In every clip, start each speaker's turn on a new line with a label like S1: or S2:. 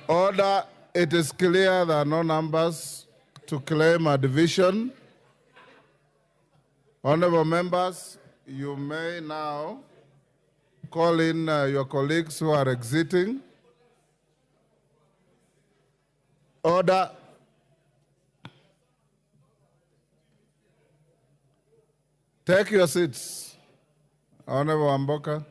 S1: Order, it is clear there are no numbers to claim a division. Honorable members, you may now call in your colleagues who are exiting. Order. Take your seats. Honorable Amboka.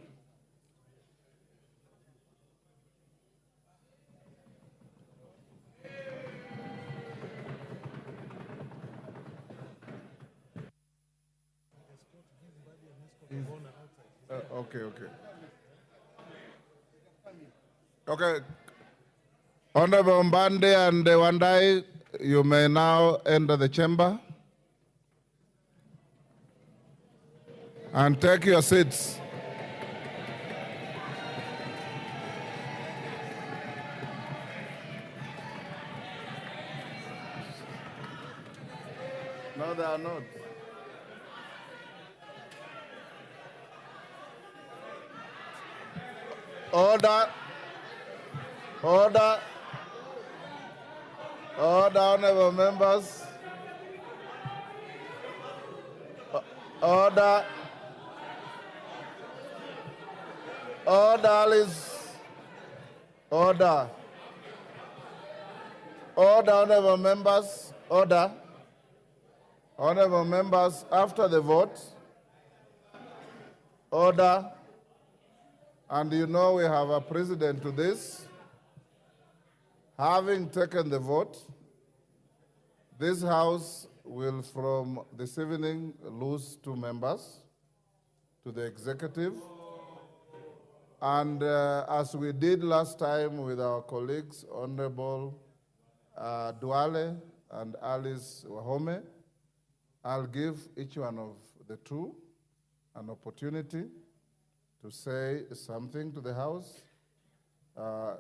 S1: Okay. Okay. Honorable Mbadi and Wandayi, you may now enter the chamber and take your seats. No, they are not. Order. Order. Order, honorable members. Order. Order, Alice. Order. Order, honorable members. Order. Honorable members, after the vote, order. And you know we have a precedent to this. Having taken the vote, this House will from this evening lose 2 members to the executive. And as we did last time with our colleagues, Honorable Duale and Alice Wahome, I'll give each one of the 2 an opportunity to say something to the House.